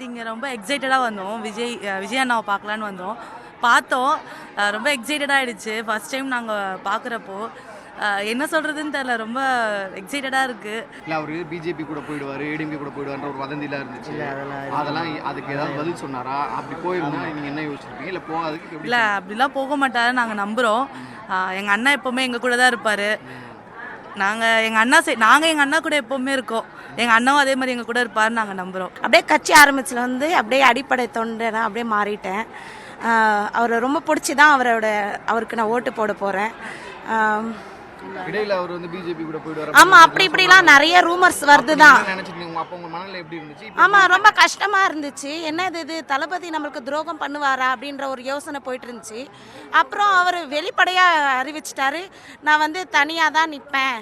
இங்கே ரொம்ப எக்ஸைட்டடாக வந்தோம். விஜய் அண்ணாவை பார்க்கலான்னு வந்தோம். பார்த்தோம். ரொம்ப எக்ஸைட்டடாக ஆகிடுச்சு. ஃபஸ்ட் டைம் நாங்கள் பார்க்குறப்போ என்ன சொல்கிறதுன்னு தெரியல. ரொம்ப எக்ஸைட்டடாக இருக்குது. இல்லை அவர் பிஜேபி கூட போயிடுவார், ஏடிஎம்கே கூட போயிடுவார்ன்ற ஒரு வதந்திலாம் இருந்துச்சு. அதெல்லாம் அதுக்கு ஏதாவது பதில் சொன்னாரா? அப்படி போயிருந்தா நீங்கள் என்ன யோசிச்சிருப்பீங்க? இல்லை போகாதுக்கு இல்லை அப்படிலாம் போக மாட்டாரு நாங்கள் நம்புகிறோம். எங்கள் அண்ணா எப்போவுமே எங்கள் கூட தான் இருப்பார். நாங்கள் எங்கள் அண்ணா கூட எப்போவுமே இருக்கோம். எங்கள் அண்ணாவும் அதே மாதிரி எங்கள் கூட இருப்பாருன்னு நாங்கள் நம்புகிறோம். அப்படியே கட்சி ஆரம்பிச்சில் வந்து அப்படியே அடிப்படை தொண்டனா அப்படியே மாறிட்டேன். அவரை ரொம்ப பிடிச்சி தான் அவருக்கு நான் ஓட்டு போட போகிறேன். இடையில அவர் வந்து பிஜேபி கூட போயிடுவார். ஆமா, அப்படி இப்படிலாம் நிறைய ரூமர்ஸ் வருதுதான். அப்போ உங்க மனநிலை எப்படி இருந்துச்சு? ஆமா, ரொம்ப கஷ்டமா இருந்துச்சு. என்னது இது, தளபதி நம்மளுக்கு துரோகம் பண்ணுவாரா அப்படின்ற ஒரு யோசனை போயிட்டு இருந்துச்சு. அப்புறம் அவர் வெளிப்படையா அறிவிச்சிட்டாரு, நான் வந்து தனியா தான் நிற்பேன்.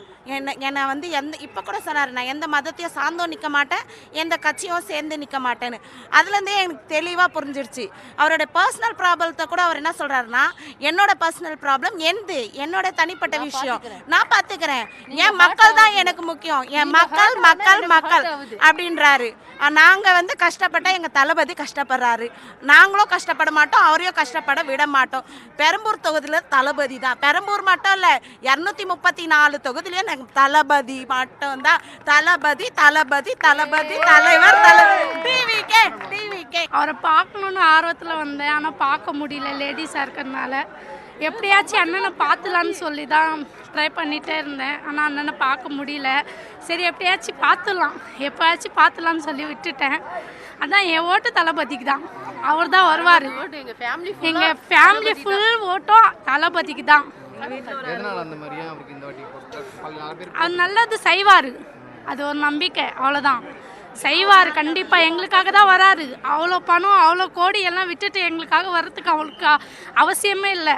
என்னை வந்து இப்போ கூட சொன்னார், நான் எந்த மதத்தையும் சார்ந்தும் நிற்க மாட்டேன், எந்த கட்சியும் சேர்ந்து நிற்க மாட்டேன்னு. அதுலேருந்தே எனக்கு தெளிவாக புரிஞ்சிருச்சு. அவரோட பர்சனல் ப்ராப்ளத்தை கூட அவர் என்ன சொல்கிறாருன்னா, என்னோட பர்சனல் ப்ராப்ளம் என்னோட தனிப்பட்ட விஷயம் நான் பார்த்துக்கிறேன், என் மக்கள் தான் எனக்கு முக்கியம், என் மக்கள் மக்கள் மக்கள் அப்படின்றாரு. நாங்கள் வந்து கஷ்டப்பட்டால் எங்கள் தளபதி கஷ்டப்படுறாரு, நாங்களும் கஷ்டப்பட மாட்டோம், அவரையும் கஷ்டப்பட விட மாட்டோம். பெரம்பூர் தொகுதியில் தளபதி தான், பெரம்பூர் மட்டும் இல்லை 234 தொகுதியிலேயே தளபதி மட்டும்தான். தளபதி தளபதி தளபதி தலைவர் டிவிகே. அவரை பார்க்கணுன்னு ஆர்வத்தில் வந்தேன், ஆனால் பார்க்க முடியல, லேடிஸாக இருக்கிறதுனால. எப்படியாச்சும் அண்ணனை பார்த்துலான்னு சொல்லி தான் ட்ரை பண்ணிகிட்டே இருந்தேன். ஆனால் அண்ணனை பார்க்க முடியல. சரி, எப்படியாச்சும் எப்போயாச்சும் பார்த்துலான்னு சொல்லி விட்டுட்டேன். அதான் என் ஓட்டு தளபதிக்கு தான். அவர் தான் வருவார். எங்கள் ஃபேமிலி ஃபுல் ஓட்டும் தளபதிக்கு தான். அது நல்லது செய்வார், அது ஒரு நம்பிக்கை, அவ்வளோதான். செய்வார் கண்டிப்பாக. எங்களுக்காக தான் வராரு. அவ்வளோ பணம் அவ்வளோ கோடி எல்லாம் விட்டுட்டு எங்களுக்காக வர்றதுக்கு அவங்களுக்கு அவசியமே இல்லை.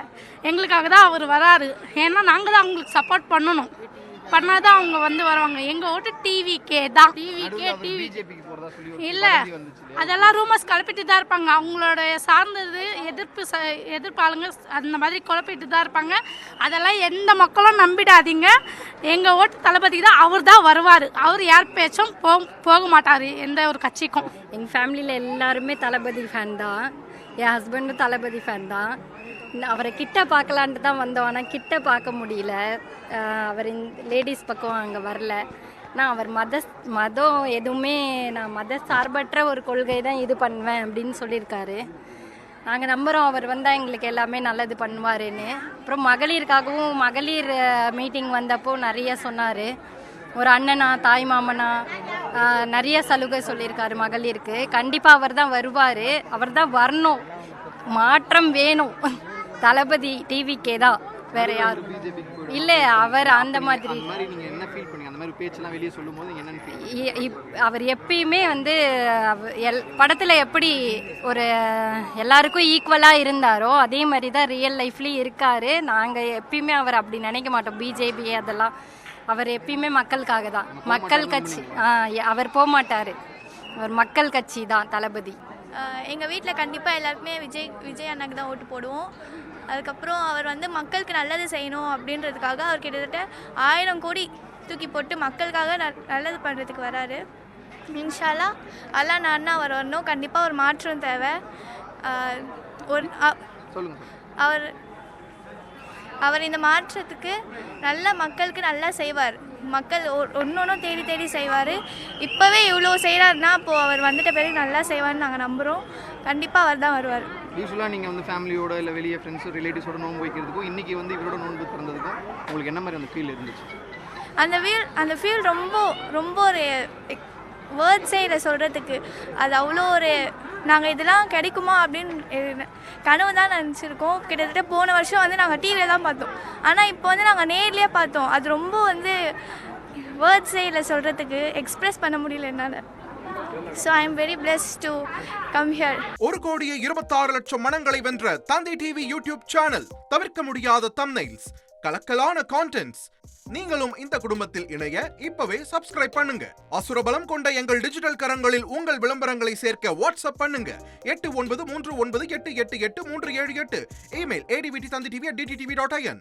எங்களுக்காக தான் அவர் வராரு. ஏன்னா நாங்கள் தான் அவங்களுக்கு சப்போர்ட் பண்ணணும், பண்ணாதான் அவங்க வந்து வருவாங்க. எங்கள் ஓட்டு டிவிகே தான். இல்லை, அதெல்லாம் ரூமர்ஸ் குழப்பிட்டு தான் இருப்பாங்க. அவங்களோட சார்ந்தது எதிர்ப்பு ஆளுங்க அந்த மாதிரி குழப்பிட்டு தான் இருப்பாங்க. அதெல்லாம் எந்த மக்களும் நம்பிடாதீங்க. எங்கள் ஓட்டு தளபதி தான். அவர் தான் வருவார். அவர் யார் பேச்சும் போக மாட்டார் எந்த ஒரு கட்சிக்கும். எங்கள் ஃபேமிலியில் எல்லாருமே தளபதி ஃபேன் தான். என் ஹஸ்பண்டும் தளபதி ஃபேன் தான். அவரை கிட்ட பார்க்கலான்ட்டு தான் வந்தோம், ஆனால் கிட்ட பார்க்க முடியல. அவர் லேடிஸ் பக்கம் அங்கே வரல. நான் அவர் மதம் எதுவுமே, நான் மத சார்பற்ற ஒரு கொள்கை தான் இது பண்ணுவேன் அப்படின்னு சொல்லியிருக்காரு. நாங்கள் நம்புகிறோம் அவர் வந்தால் எங்களுக்கு எல்லாமே நல்லது பண்ணுவாருன்னு. அப்புறம் மகளிருக்காகவும் மகளிர் மீட்டிங் வந்தப்போ நிறைய சொன்னார். ஒரு அண்ணனா தாய் மாமனா நிறைய சலுகை சொல்லியிருக்காரு மகளிருக்கு. கண்டிப்பாக அவர் தான் வருவார். அவர் தான் வரணும். மாற்றம் வேணும். தளபதி டிவிகே தான், வேற யாரும் இல்லை. அவர் அந்த மாதிரி அவர் எப்பயுமே வந்து படத்தில் எப்படி ஒரு எல்லாருக்கும் ஈக்குவலாக இருந்தாரோ அதே மாதிரி தான் ரியல் லைஃப்லேயும் இருக்கார். நாங்கள் எப்பயுமே அவர் அப்படி நினைக்க மாட்டோம். பிஜேபி அதெல்லாம் அவர் எப்பயுமே மக்களுக்காக தான். மக்கள் கட்சி. அவர் போக மாட்டார். அவர் மக்கள் கட்சி தான் தளபதி. எங்கள் வீட்டில் கண்டிப்பாக எல்லாருக்குமே விஜய் அண்ணாக்கு தான் ஓட்டு போடுவோம். அதுக்கப்புறம் அவர் வந்து மக்களுக்கு நல்லது செய்யணும் அப்படின்றதுக்காக அவர் கிட்டத்தட்ட 1000 கோடி தூக்கி போட்டு மக்களுக்காக நல்லது பண்ணுறதுக்கு வராரு. இன்ஷால்லா அல்லா நான் அவர் வரணும். கண்டிப்பாக ஒரு மாற்றம் தேவை. அவர் இந்த மாற்றத்துக்கு மக்களுக்கு நல்லா செய்வார். மக்கள் ஒன்றும் தேடி செய்வார். இப்போவே இவ்வளோ செய்கிறாருன்னா அப்போது அவர் வந்துட்ட பிறகு நல்லா செய்வார்னு நாங்கள் நம்புகிறோம். கண்டிப்பாக அவர் தான் வருவார். யூஸ்வலாக நீங்கள் வந்து ஃபேமிலியோட இல்லை வெளியே ஃப்ரெண்ட்ஸு ரிலேட்டிவ்ஸோட நோன்பு வைக்கிறதுக்கும் இன்றைக்கி வந்து இவரோட நோன்பு திறந்ததுக்கும் உங்களுக்கு என்ன மாதிரி அந்த ஃபீல் இருந்துச்சு? அந்த ஃபீல் ரொம்ப ஒரு வேர்ட்ஸே இதை சொல்கிறதுக்கு. அது அவ்வளோ ஒரு நாங்கள் இதெல்லாம் கிடைக்குமா அப்படின்னு கனவு தான் நினச்சிருக்கோம். கிட்டத்தட்ட போன வருஷம் வந்து நாங்கள் டிவியில் தான் பார்த்தோம். ஆனால் இப்போ வந்து நாங்கள் நேர்லேயே பார்த்தோம். அது ரொம்ப வந்து வேர்ட்ஸே இல்லை சொல்கிறதுக்கு, எக்ஸ்பிரஸ் பண்ண முடியல என்னால். So I am very blessed to come here. 1,26,00,000 மனங்களை வென்ற தந்தை டிவி யூடியூப் சேனல். தவிர்க்க முடியாத தம்ப்நெயில்ஸ், கலக்கலான கான்டென்ட்ஸ். நீங்களும் இந்த குடும்பத்தில் இணைய இப்பவே சப்ஸ்கிரைப் பண்ணுங்க. அசுரபலம் கொண்ட எங்கள் டிஜிட்டல் கரங்களில் உங்கள் விளம்பரங்களை சேர்க்க வாட்ஸ்அப் பண்ணுங்க. 8939888838. Email advttv@dttv.in.